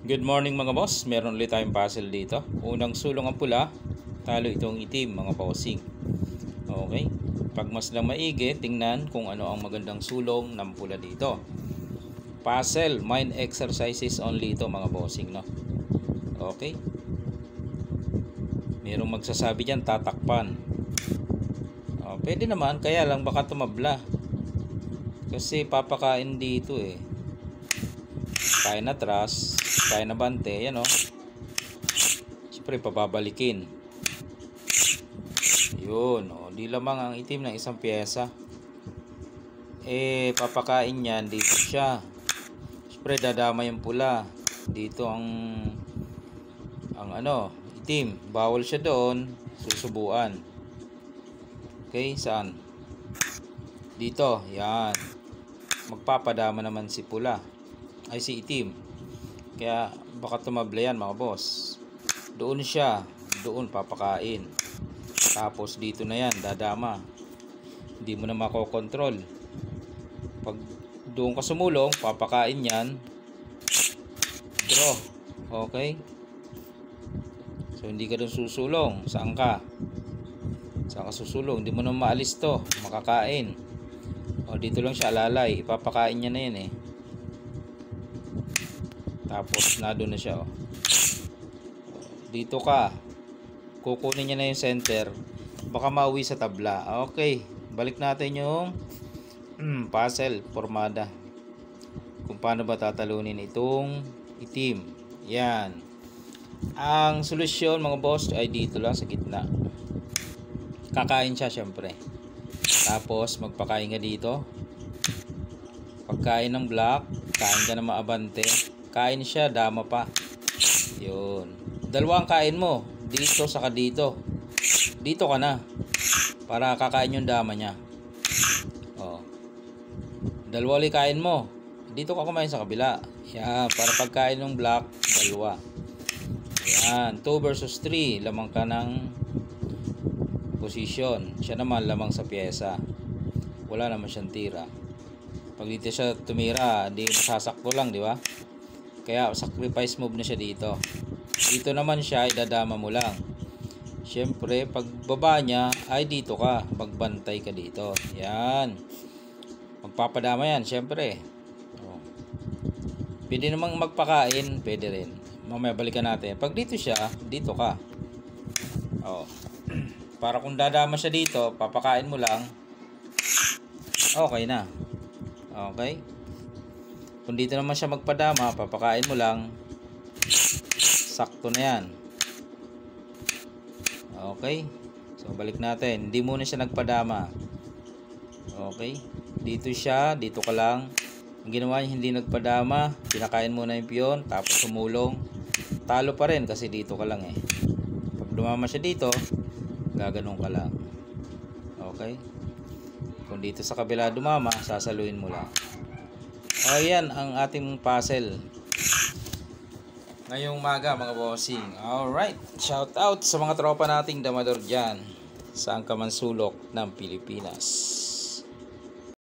Good morning mga boss, meron ulit tayong puzzle dito. Unang sulong ang pula, talo itong itim mga bossing. Okay, pag mas lang maigi, tingnan kung ano ang magandang sulong ng pula dito. Puzzle, mind exercises only ito mga bossing, no? Okay, merong magsasabi dyan, tatakpan. Pwede naman, kaya lang baka tumabla. Kasi papakain dito eh. Kain atras, kain na bante, yan o. Siyempre pababalikin. Yun, di lamang ang itim ng isang pyesa. Papakain yan, dito siya. Siyempre dadama yung pula. Dito ang itim. Bawal siya doon, susubuan. Okay, saan? Dito, yan. Magpapadama naman si pula. Ay si itim. Kaya baka tumabla yan mga boss. Doon siya, doon papakain. Tapos dito na yan, dadama. Hindi mo na makokontrol. Pag doon ka sumulong, papakain yan. Draw. Okay? So hindi ka doon susulong. Saan ka? Saan ka susulong? Hindi mo na maalis to. Makakain. Dito lang siya alalay. Ipapakain niya na yan eh. Tapos nado na siya Dito ka. Kukunin niya na yung center. Baka mauwi sa tabla. Okay. Balik natin yung puzzle formada. Kung paano ba tatalunin itong itim. Yan. Ang solusyon mga boss ay dito lang sa gitna. Kakain siya syempre. Tapos magpakain ka dito. Pagkain ng black, kain ka na maabante. Kain siya, dama pa. Yun. Dalawang kain mo. Dito saka dito. Dito ka na. Para kakain yung dama niya. Dalawa ulit kain mo. Dito ka kumain sa kabila. Yan. Para pagkain ng black, dalawa. Yan. 2 versus 3. Lamang ka ng position. Siya naman lamang sa pyesa. Wala naman siyang tira. Pag dito siya tumira, di masasakto lang, di ba? Kaya sacrifice move na siya dito. Dito naman siya, idadama mo lang. Siyempre, pag baba niya, ay dito ka. Magbantay ka dito. Yan. Magpapadama yan, siyempre. Pwede namang magpakain, pwede rin. Mamaya balikan natin. Pag dito siya, dito ka. Para kung dadama siya dito, papakain mo lang. Okay na. Okay. Kung dito naman siya magpadama, papakain mo lang. Sakto na yan. Okay. So, balik natin. Hindi muna siya nagpadama. Okay. Dito siya. Dito ka lang. Ang ginawa niya, hindi nagpadama. Pinakain muna yung piyon. Tapos sumulong. Talo pa rin kasi dito ka lang eh. Pag dumama siya dito, gaganong ka lang. Okay. Kung dito sa kabila dumama, sasaluin mo lang. Ayan ang ating puzzle ngayong umaga mga bossing. Alright, shout out sa mga tropa nating damador dyan saan ka man sulok ng Pilipinas.